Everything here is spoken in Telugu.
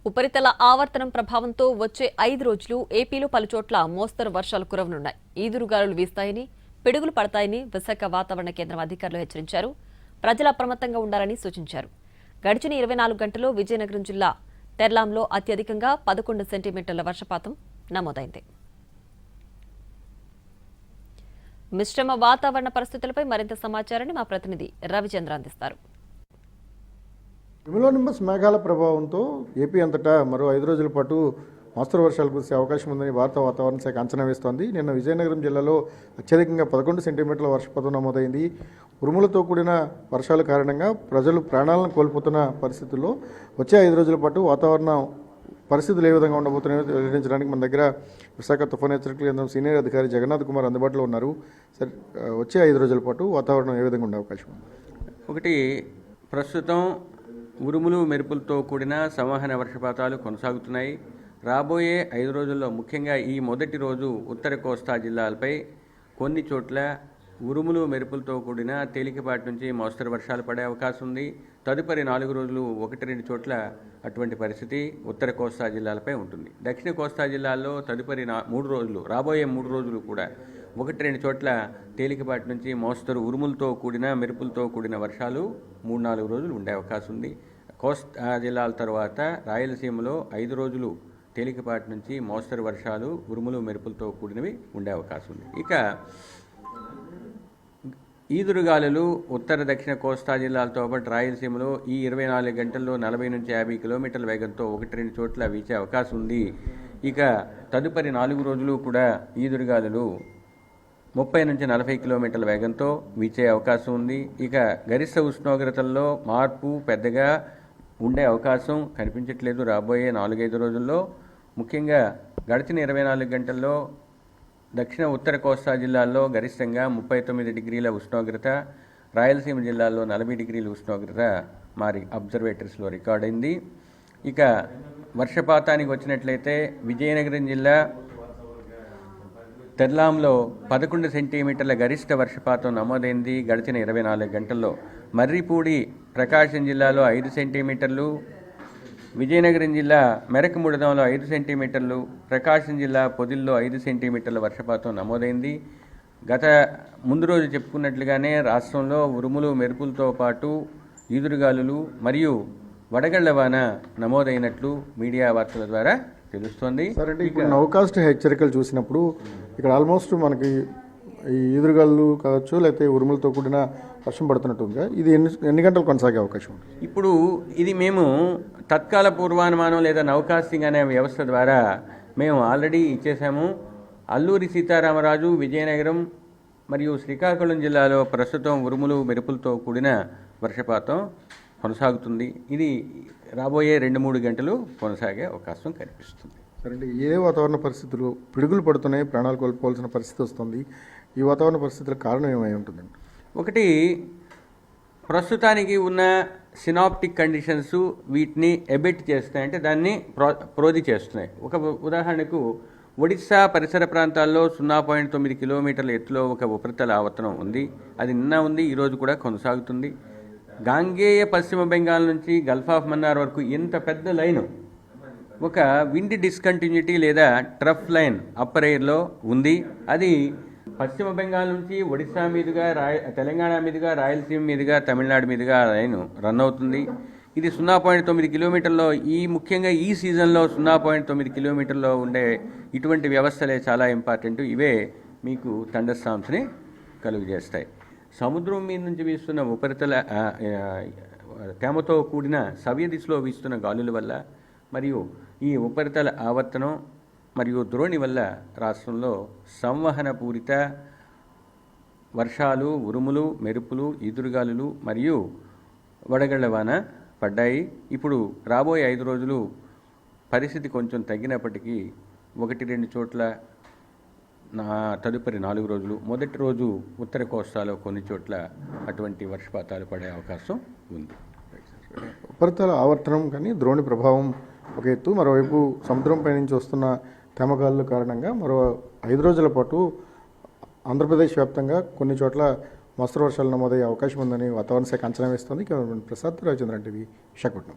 ఉపరితల ఆవర్తనం ప్రభావంతో వచ్చే 5 రోజులు ఏపీలో పలుచోట్ల మోస్తరు వర్షాలు కురవనున్నాయి. ఈదురుగాలులు వీస్తాయని, పిడుగులు పడతాయని విశాఖ వాతావరణ కేంద్రం అధికారులు హెచ్చరించారు. ప్రజలు అప్రమత్తంగా ఉండాలని సూచించారు. గడిచిన 24 గంటల్లో విజయనగరం జిల్లా తెర్లాంలో అత్యధికంగా 11 సెంటీమీటర్ల వర్షపాతం నమోదైంది. మిశ్రమ వాతావరణ పరిస్థితులపై మరింత సమాచారాన్ని మా ప్రతినిధి రవిచంద్ర అందిస్తారు. క్యుములోనింబస్ మేఘాల ప్రభావంతో ఏపీ అంతటా మరో 5 రోజుల పాటు మోస్తరు వర్షాలు కురిసే అవకాశం ఉందని భారత వాతావరణ శాఖ అంచనా వేస్తోంది. నిన్న విజయనగరం జిల్లాలో అత్యధికంగా 11 సెంటీమీటర్ల వర్షపాతం నమోదైంది. ఉరుములతో కూడిన వర్షాల కారణంగా ప్రజలు ప్రాణాలను కోల్పోతున్న పరిస్థితుల్లో వచ్చే 5 రోజుల పాటు వాతావరణ పరిస్థితులు ఏ విధంగా ఉండబోతున్నాయో వెల్లడించడానికి మన దగ్గర విశాఖ తుఫాను హెచ్చరికల కేంద్రం సీనియర్ అధికారి జగన్నాథ్ కుమార్ అందుబాటులో ఉన్నారు. సరే, వచ్చే 5 రోజుల పాటు వాతావరణం ఏ విధంగా ఉండే అవకాశం ఉంది? ఒకటి, ప్రస్తుతం ఉరుములు మెరుపులతో కూడిన సంవహన వర్షపాతాలు కొనసాగుతున్నాయి. రాబోయే 5 రోజుల్లో ముఖ్యంగా ఈ మొదటి రోజు ఉత్తర కోస్తా జిల్లాలపై కొన్ని చోట్ల ఉరుములు మెరుపులతో కూడిన తేలికపాటి నుంచి మోస్తరు వర్షాలు పడే అవకాశం ఉంది. తదుపరి 4 రోజులు 1-2 చోట్ల అటువంటి పరిస్థితి ఉత్తర కోస్తా జిల్లాలపై ఉంటుంది. దక్షిణ కోస్తా జిల్లాల్లో తదుపరి 3 రోజులు, రాబోయే 3 రోజులు కూడా 1-2 చోట్ల తేలికపాటి నుంచి మోస్తరు ఉరుములతో కూడిన మెరుపులతో కూడిన వర్షాలు 3-4 రోజులు ఉండే అవకాశం ఉంది. కోస్తా జిల్లాల తర్వాత రాయలసీమలో 5 రోజులు తేలికపాటి నుంచి మోస్తరు వర్షాలు ఉరుములు మెరుపులతో కూడినవి ఉండే అవకాశం ఉంది. ఇక ఈదురుగాలులు ఉత్తర దక్షిణ కోస్తా జిల్లాలతో పాటు రాయలసీమలో ఈ 24 గంటల్లో 40 నుంచి 50 కిలోమీటర్ల వేగంతో 1-2 చోట్ల వీచే అవకాశం ఉంది. ఇక తదుపరి 4 రోజులు కూడా ఈదురుగాలులు 30 నుంచి 40 కిలోమీటర్ల వేగంతో వీచే అవకాశం ఉంది. ఇక గరిష్ట ఉష్ణోగ్రతల్లో మార్పు పెద్దగా ఉండే అవకాశం కనిపించట్లేదు రాబోయే 4-5 రోజుల్లో. ముఖ్యంగా గడిచిన 24 గంటల్లో దక్షిణ ఉత్తర కోస్తా జిల్లాల్లో గరిష్టంగా 39 డిగ్రీల ఉష్ణోగ్రత, రాయలసీమ జిల్లాల్లో 40 డిగ్రీల ఉష్ణోగ్రత మరి అబ్జర్వేటరీస్లో రికార్డైంది. ఇక వర్షపాతానికి వచ్చినట్లయితే విజయనగరం జిల్లా తెర్లాంలో 11 సెంటీమీటర్ల గరిష్ట వర్షపాతం నమోదైంది గడిచిన 24 గంటల్లో. మర్రిపూడి ప్రకాశం జిల్లాలో 5 సెంటీమీటర్లు, విజయనగరం జిల్లా మెరకముడదంలో 5 సెంటీమీటర్లు, ప్రకాశం జిల్లా పొదిల్లో 5 సెంటీమీటర్ల వర్షపాతం నమోదైంది. గత ముందు రోజు చెప్పుకున్నట్లుగానే రాష్ట్రంలో ఉరుములు మెరుపులతో పాటు ఈదురుగాలులు మరియు వడగళ్ల వాన నమోదైనట్లు మీడియా వార్తల ద్వారా తెలుస్తోంది. సరే, ఇప్పుడు నౌకాస్ట్ హెచ్చరికలు చూసినప్పుడు ఇక్కడ ఆల్మోస్ట్ మనకి ఈ ఈదురుగాలు కావచ్చు, లేకపోతే ఉరుములతో కూడిన వర్షం పడుతున్నట్టుగా ఇది ఎన్ని గంటలు కొనసాగే అవకాశం ఉంది? ఇప్పుడు ఇది మేము తత్కాల పూర్వానుమానం లేదా నౌకాస్టింగ్ అనే వ్యవస్థ ద్వారా మేము ఆల్రెడీ ఇచ్చేసాము. అల్లూరి సీతారామరాజు, విజయనగరం మరియు శ్రీకాకుళం జిల్లాలో ప్రస్తుతం ఉరుములు మెరుపులతో కూడిన వర్షపాతం కొనసాగుతుంది. ఇది రాబోయే 2-3 గంటలు కొనసాగే అవకాశం కనిపిస్తుంది. సరే, ఏ వాతావరణ పరిస్థితులు పిడుగులు పడుతున్నాయి, ప్రాణాలు కోల్పోవాల్సిన పరిస్థితి వస్తుంది? ఈ వాతావరణ పరిస్థితుల కారణం ఏమై ఉంటుందండి? ఒకటి, ప్రస్తుతానికి ఉన్న సినాప్టిక్ కండిషన్స్ వీటిని ఎబెట్ చేస్తున్నాయి, అంటే దాన్ని ప్రోధి చేస్తున్నాయి. ఒక ఉదాహరణకు ఒడిశా పరిసర ప్రాంతాల్లో 0.9 కిలోమీటర్ల ఎత్తులో ఒక ఉపరితల ఆవర్తనం ఉంది. అది నిన్న ఉంది, ఈరోజు కూడా కొనసాగుతుంది. గాంగేయ పశ్చిమ బెంగాల్ నుంచి గల్ఫ్ ఆఫ్ మన్నార్ వరకు ఇంత పెద్ద లైను ఒక విండ్ డిస్కంటిన్యూటీ లేదా ట్రఫ్ లైన్ అప్పర్ ఎయిర్లో ఉంది. అది పశ్చిమ బెంగాల్ నుంచి ఒడిశా మీదుగా తెలంగాణ మీదుగా రాయలసీమ మీదుగా తమిళనాడు మీదుగా లైన్ రన్ అవుతుంది. ఇది 0.9 కిలోమీటర్లో, ముఖ్యంగా ఈ సీజన్లో 0.9 కిలోమీటర్లో ఉండే ఇటువంటి వ్యవస్థలే చాలా ఇంపార్టెంట్. ఇవే మీకు థండర్ స్టార్మ్స్ని కలుగజేస్తాయి. సముద్రం మీద నుంచి వీస్తున్న ఉపరితల తేమతో కూడిన సవ్య దిశలో వీస్తున్న గాలుల వల్ల మరియు ఈ ఉపరితల ఆవర్తనం మరియు ద్రోణి వల్ల రాష్ట్రంలో సంవహన పూరిత వర్షాలు, ఉరుములు, మెరుపులు, ఈదురుగాలులు మరియు వడగళ్ల వాన పడ్డాయి. ఇప్పుడు రాబోయే 5 రోజులు పరిస్థితి కొంచెం తగ్గినప్పటికీ 1-2 చోట్ల తదుపరి 4 రోజులు, మొదటి రోజు ఉత్తర కోస్తాలో కొన్ని చోట్ల అటువంటి వర్షపాతాలు పడే అవకాశం ఉంది. ఉపరితల ఆవర్తనం కానీ ద్రోణి ప్రభావం ఒక ఎత్తు, మరోవైపు సముద్రంపై నుంచి వస్తున్న తేమగాలుల కారణంగా మరో 5 రోజుల పాటు ఆంధ్రప్రదేశ్ వ్యాప్తంగా కొన్ని చోట్ల మోస్తరు వర్షాలు నమోదయ్యే అవకాశం ఉందని వాతావరణ శాఖ అంచనా వేస్తోంది. ప్రసాద్, రవిచంద్రన్ టీవీ, విశాఖపట్నం.